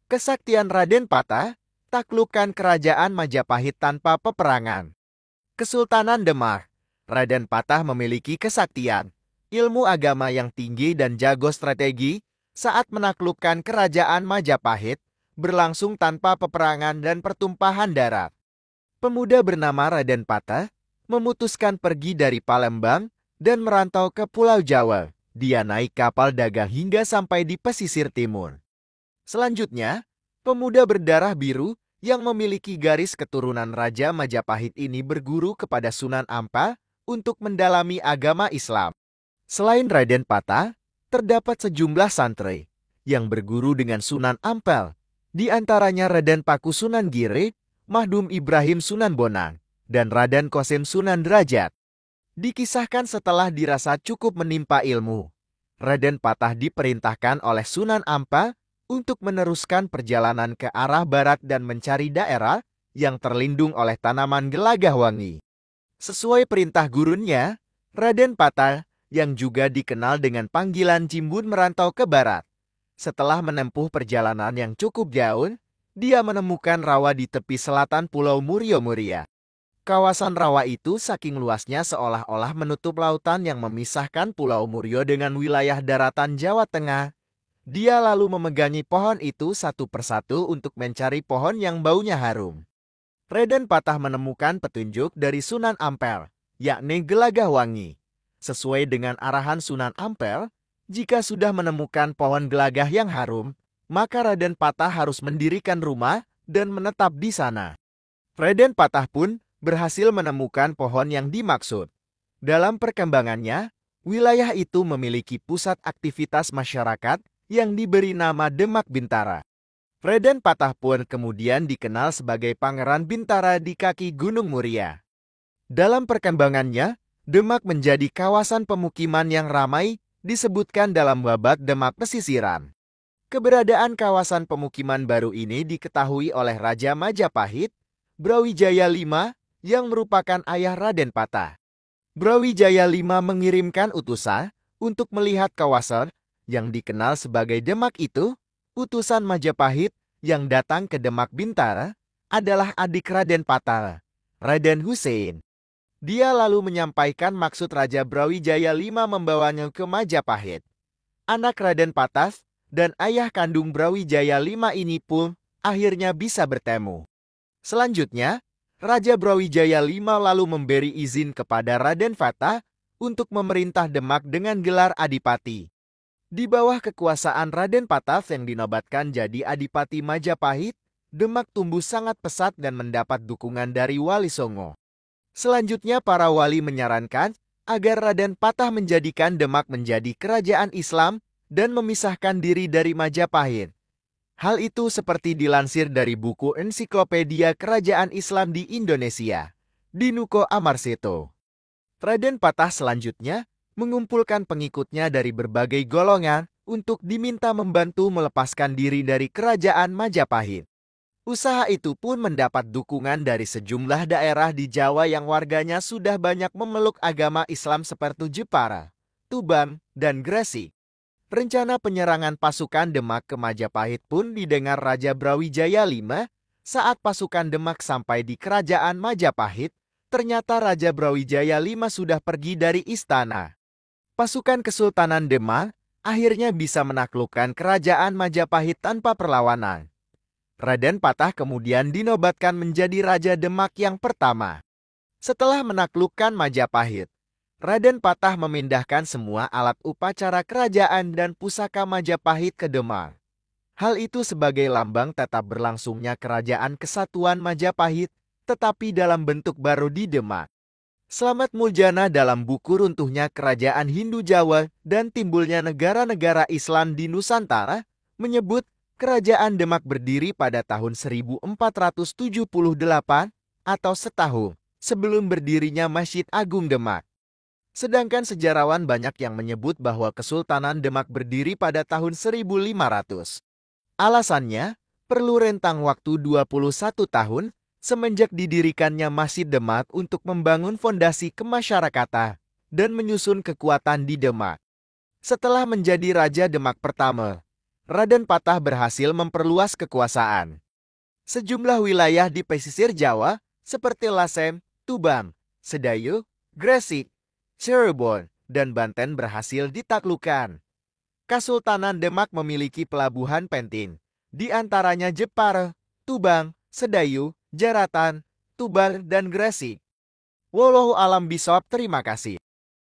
Kesaktian Raden Patah, taklukkan kerajaan Majapahit tanpa peperangan. Kesultanan Demak, Raden Patah memiliki kesaktian, ilmu agama yang tinggi dan jago strategi saat menaklukkan kerajaan Majapahit, berlangsung tanpa peperangan dan pertumpahan darah. Pemuda bernama Raden Patah memutuskan pergi dari Palembang dan merantau ke Pulau Jawa. Dia naik kapal dagang hingga sampai di pesisir timur. Selanjutnya, pemuda berdarah biru yang memiliki garis keturunan Raja Majapahit ini berguru kepada Sunan Ampel untuk mendalami agama Islam. Selain Raden Patah, terdapat sejumlah santri yang berguru dengan Sunan Ampel, di antaranya Raden Paku Sunan Giri, Mahdum Ibrahim Sunan Bonang, dan Raden Kosim Sunan Derajat. Dikisahkan setelah dirasa cukup menimpa ilmu, Raden Patah diperintahkan oleh Sunan Ampel untuk meneruskan perjalanan ke arah barat dan mencari daerah yang terlindung oleh tanaman gelagah wangi. Sesuai perintah gurunya, Raden Patah, yang juga dikenal dengan panggilan Jimbun, merantau ke barat. Setelah menempuh perjalanan yang cukup jauh, dia menemukan rawa di tepi selatan Pulau Muria. Kawasan rawa itu saking luasnya seolah-olah menutup lautan yang memisahkan Pulau Murio dengan wilayah daratan Jawa Tengah. Dia lalu memegangi pohon itu satu persatu untuk mencari pohon yang baunya harum. Raden Patah menemukan petunjuk dari Sunan Ampel, yakni gelagah wangi. Sesuai dengan arahan Sunan Ampel, jika sudah menemukan pohon gelagah yang harum, maka Raden Patah harus mendirikan rumah dan menetap di sana. Raden Patah pun berhasil menemukan pohon yang dimaksud. Dalam perkembangannya, wilayah itu memiliki pusat aktivitas masyarakat yang diberi nama Demak Bintara. Raden Patah pun kemudian dikenal sebagai Pangeran Bintara di kaki Gunung Muria. Dalam perkembangannya, Demak menjadi kawasan pemukiman yang ramai, disebutkan dalam babat Demak Pesisiran. Keberadaan kawasan pemukiman baru ini diketahui oleh Raja Majapahit, Brawijaya V, yang merupakan ayah Raden Patah. Brawijaya V mengirimkan utusan untuk melihat kawasan yang dikenal sebagai Demak itu. Utusan Majapahit yang datang ke Demak Bintara adalah adik Raden Patah, Raden Hussein. Dia lalu menyampaikan maksud Raja Brawijaya V membawanya ke Majapahit. Anak Raden Patah dan ayah kandung Brawijaya V ini pun akhirnya bisa bertemu. Selanjutnya, Raja Brawijaya V lalu memberi izin kepada Raden Patah untuk memerintah Demak dengan gelar Adipati. Di bawah kekuasaan Raden Patah yang dinobatkan jadi Adipati Majapahit, Demak tumbuh sangat pesat dan mendapat dukungan dari Wali Songo. Selanjutnya para wali menyarankan agar Raden Patah menjadikan Demak menjadi kerajaan Islam dan memisahkan diri dari Majapahit. Hal itu seperti dilansir dari buku Ensiklopedia Kerajaan Islam di Indonesia, Dinuko Amarseto. Raden Patah selanjutnya mengumpulkan pengikutnya dari berbagai golongan untuk diminta membantu melepaskan diri dari kerajaan Majapahit. Usaha itu pun mendapat dukungan dari sejumlah daerah di Jawa yang warganya sudah banyak memeluk agama Islam seperti Jepara, Tuban, dan Gresik. Rencana penyerangan pasukan Demak ke Majapahit pun didengar Raja Brawijaya V. Saat pasukan Demak sampai di kerajaan Majapahit, ternyata Raja Brawijaya V sudah pergi dari istana. Pasukan Kesultanan Demak akhirnya bisa menaklukkan kerajaan Majapahit tanpa perlawanan. Raden Patah kemudian dinobatkan menjadi Raja Demak yang pertama. Setelah menaklukkan Majapahit, Raden Patah memindahkan semua alat upacara kerajaan dan pusaka Majapahit ke Demak. Hal itu sebagai lambang tetap berlangsungnya kerajaan kesatuan Majapahit, tetapi dalam bentuk baru di Demak. Slamet Muljana dalam buku Runtuhnya Kerajaan Hindu Jawa dan Timbulnya Negara-negara Islam di Nusantara menyebut kerajaan Demak berdiri pada tahun 1478 atau setahun sebelum berdirinya Masjid Agung Demak. Sedangkan sejarawan banyak yang menyebut bahwa Kesultanan Demak berdiri pada tahun 1500. Alasannya, perlu rentang waktu 21 tahun semenjak didirikannya Masjid Demak untuk membangun fondasi kemasyarakatan dan menyusun kekuatan di Demak. Setelah menjadi Raja Demak pertama, Raden Patah berhasil memperluas kekuasaan. Sejumlah wilayah di pesisir Jawa seperti Lasem, Tuban, Sedayu, Gresik, Cirebon, dan Banten berhasil ditaklukkan. Kesultanan Demak memiliki pelabuhan penting, di antaranya Jepara, Tuban, Sedayu, Jaratan, Tuban, dan Gresik. Wallahu alam bishawab, terima kasih.